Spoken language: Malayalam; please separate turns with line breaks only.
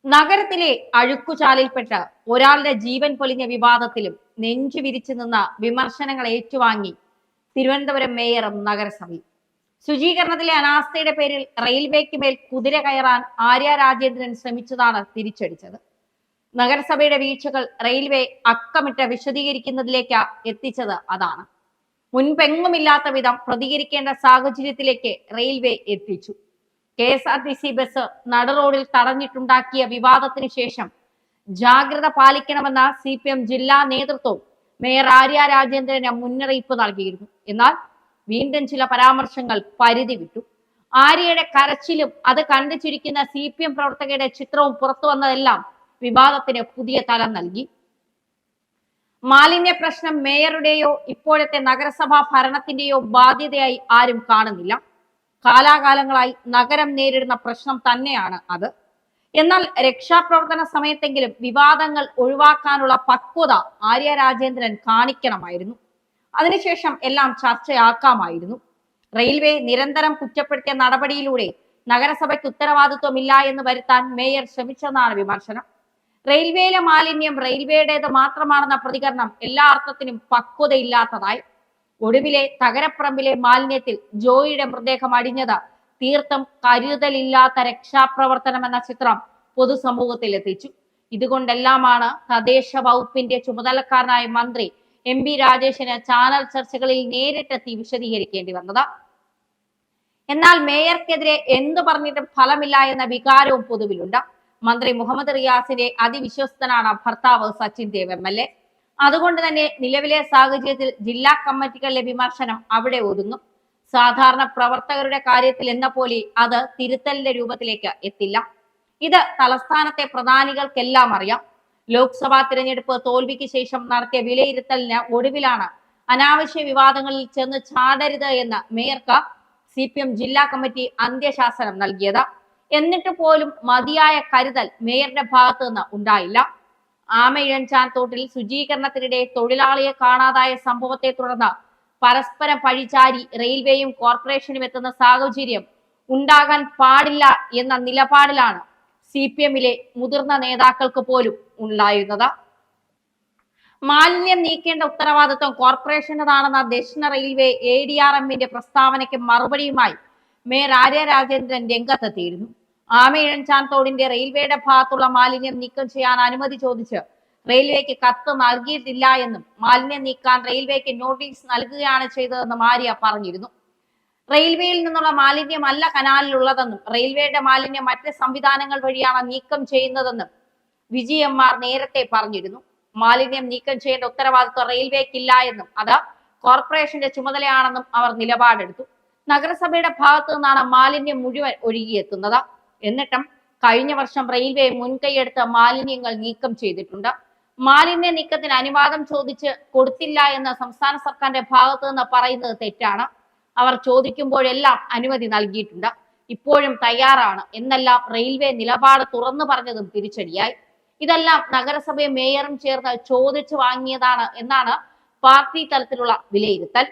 നഗരത്തിലെ അഴുക്കുചാലിൽപ്പെട്ട് ഒരാളുടെ ജീവൻ പൊലിഞ്ഞ വിവാദത്തിലും നെഞ്ചു വിരിച്ചു നിന്ന വിമർശനങ്ങൾ ഏറ്റുവാങ്ങി തിരുവനന്തപുരം മേയറും നഗരസഭയും. ശുചീകരണത്തിലെ അനാസ്ഥയുടെ പേരിൽ റെയിൽവേക്ക് മേൽ കുതിര കയറാൻ ആര്യ രാജേന്ദ്രൻ ശ്രമിച്ചതാണ് തിരിച്ചടിച്ചത്. നഗരസഭയുടെ വീഴ്ചകൾ റെയിൽവേ അക്കമിട്ട് വിശദീകരിക്കുന്നതിലേക്ക് എത്തിച്ചത് അതാണ്. മുൻപെങ്ങുമില്ലാത്ത വിധം പ്രതികരിക്കേണ്ട സാഹചര്യത്തിലേക്ക് റെയിൽവേ എത്തിച്ചു. KSRTC ബസ് നടുറോഡിൽ തടഞ്ഞിട്ടുണ്ടാക്കിയ വിവാദത്തിന് ശേഷം ജാഗ്രത പാലിക്കണമെന്ന CPM ജില്ലാ നേതൃത്വവും മേയർ ആര്യ രാജേന്ദ്രന് മുന്നറിയിപ്പ് നൽകിയിരുന്നു. എന്നാൽ വീണ്ടും ചില പരാമർശങ്ങൾ പരിധി വിട്ടു. ആര്യയുടെ കരച്ചിലും അത് കണ്ടു ചിരിക്കുന്ന CPM പ്രവർത്തകരുടെ ചിത്രവും പുറത്തു വന്നതെല്ലാം വിവാദത്തിന് പുതിയ തലം നൽകി. മാലിന്യ പ്രശ്നം മേയറുടെയോ ഇപ്പോഴത്തെ നഗരസഭാ ഭരണത്തിന്റെയോ ബാധ്യതയായി ആരും കാണുന്നില്ല. കാലാകാലങ്ങളായി നഗരം നേരിടുന്ന പ്രശ്നം തന്നെയാണ് അത്. എന്നാൽ രക്ഷാപ്രവർത്തന സമയത്തെങ്കിലും വിവാദങ്ങൾ ഒഴിവാക്കാനുള്ള പക്വത ആര്യ രാജേന്ദ്രൻ കാണിക്കണമായിരുന്നു. അതിനുശേഷം എല്ലാം ചർച്ചയാക്കാമായിരുന്നു. റെയിൽവേ നിരന്തരം കുറ്റപ്പെടുത്തിയ നടപടിയിലൂടെ നഗരസഭയ്ക്ക് ഉത്തരവാദിത്വമില്ല എന്ന് വരുത്താൻ മേയർ ശ്രമിച്ചെന്നാണ് വിമർശനം. റെയിൽവേയിലെ മാലിന്യം റെയിൽവേയുടേത് മാത്രമാണെന്ന പ്രതികരണം എല്ലാ അർത്ഥത്തിനും പക്വതയില്ലാത്തതായി. ഒടുവിലെ തകരപ്പറമ്പിലെ മാലിന്യത്തിൽ ജോയിയുടെ മൃതദേഹം അടിഞ്ഞത് തീർത്തും കരുതലില്ലാത്ത രക്ഷാപ്രവർത്തനം എന്ന ചിത്രം പൊതുസമൂഹത്തിൽ എത്തിച്ചു. ഇതുകൊണ്ടെല്ലാമാണ് തദ്ദേശ വകുപ്പിന്റെ ചുമതലക്കാരനായ മന്ത്രി MP രാജേഷിന് ചാനൽ ചർച്ചകളിൽ നേരിട്ടെത്തി വിശദീകരിക്കേണ്ടി വന്നത്. എന്നാൽ മേയർക്കെതിരെ എന്തു പറഞ്ഞിട്ടും ഫലമില്ല എന്ന വികാരവും പൊതുവിലുണ്ട്. മന്ത്രി മുഹമ്മദ് റിയാസിന്റെ അതിവിശ്വസ്തനാണ് ഭർത്താവ് സച്ചിൻ ദേവ് MLA. അതുകൊണ്ട് തന്നെ നിലവിലെ സാഹചര്യത്തിൽ ജില്ലാ കമ്മിറ്റികളിലെ വിമർശനം അവിടെ ഒതുങ്ങും. സാധാരണ പ്രവർത്തകരുടെ കാര്യത്തിൽ എന്ന പോലെ അത് തിരുത്തലിന്റെ രൂപത്തിലേക്ക് എത്തില്ല. ഇത് തലസ്ഥാനത്തെ പ്രധാനികൾക്കെല്ലാം അറിയാം. ലോക്സഭാ തിരഞ്ഞെടുപ്പ് തോൽവിക്ക് ശേഷം നടത്തിയ വിലയിരുത്തലിന് ഒടുവിലാണ് അനാവശ്യ വിവാദങ്ങളിൽ ചെന്ന് ചാടരുത് എന്ന് മേയർക്ക് CPM ജില്ലാ കമ്മിറ്റി അന്ത്യശാസനം നൽകിയത്. എന്നിട്ട് പോലും മതിയായ കരുതൽ മേയറുടെ ഭാഗത്തു നിന്ന് ഉണ്ടായില്ല. ആമയിഴഞ്ചാൻ തോട്ടിൽ ശുചീകരണത്തിനിടെ തൊഴിലാളിയെ കാണാതായ സംഭവത്തെ തുടർന്ന് പരസ്പരം പഴിചാരി റെയിൽവേയും കോർപ്പറേഷനും എത്തുന്ന സാഹചര്യം ഉണ്ടാകാൻ പാടില്ല എന്ന നിലപാടിലാണ് CPMലെ മുതിർന്ന നേതാക്കൾക്ക് പോലും ഉണ്ടായിരുന്നത്. മാലിന്യം നീക്കേണ്ട ഉത്തരവാദിത്വം കോർപ്പറേഷൻ്റെതാണെന്ന ദക്ഷിണ റെയിൽവേ ADRMന്റെ പ്രസ്താവനയ്ക്ക് മറുപടിയുമായി മേയർ ആര്യ രാജേന്ദ്രൻ രംഗത്തെത്തിയിരുന്നു. ആമയിഴഞ്ചാൻ തോടിന്റെ റെയിൽവേയുടെ ഭാഗത്തുള്ള മാലിന്യം നീക്കം ചെയ്യാൻ അനുമതി ചോദിച്ച് റെയിൽവേക്ക് കത്ത് നൽകിയിട്ടില്ല എന്നും മാലിന്യം നീക്കാൻ റെയിൽവേക്ക് നോട്ടീസ് നൽകുകയാണ് ചെയ്തതെന്നും ആര്യ പറഞ്ഞിരുന്നു. റെയിൽവേയിൽ നിന്നുള്ള മാലിന്യമല്ല കനാലിലുള്ളതെന്നും റെയിൽവേയുടെ മാലിന്യം മറ്റ് സംവിധാനങ്ങൾ വഴിയാണ് നീക്കം ചെയ്യുന്നതെന്നും വിജയന്മാർ നേരത്തെ പറഞ്ഞിരുന്നു. മാലിന്യം നീക്കം ചെയ്യേണ്ട ഉത്തരവാദിത്വം റെയിൽവേക്കില്ല എന്നും അത് കോർപ്പറേഷന്റെ ചുമതലയാണെന്നും അവർ നിലപാടെടുത്തു. നഗരസഭയുടെ ഭാഗത്തു നിന്നാണ് മാലിന്യം മുഴുവൻ ഒഴുകിയെത്തുന്നത്. എന്നിട്ടും കഴിഞ്ഞ വർഷം റെയിൽവേ മുൻകൈയെടുത്ത് മാലിന്യങ്ങൾ നീക്കം ചെയ്തിട്ടുണ്ട്. മാലിന്യ നീക്കത്തിന് അനുവാദം ചോദിച്ച് കൊടുത്തില്ല എന്ന് സംസ്ഥാന സർക്കാരിന്റെ ഭാഗത്തു നിന്ന് പറയുന്നത് തെറ്റാണ്. അവർ ചോദിക്കുമ്പോഴെല്ലാം അനുമതി നൽകിയിട്ടുണ്ട്, ഇപ്പോഴും തയ്യാറാണ് എന്നെല്ലാം റെയിൽവേ നിലപാട് തുറന്നു പറഞ്ഞതും തിരിച്ചടിയായി. ഇതെല്ലാം നഗരസഭയും മേയറും ചേർന്ന് ചോദിച്ചു വാങ്ങിയതാണ് എന്നാണ് പാർട്ടി തലത്തിലുള്ള വിലയിരുത്തൽ.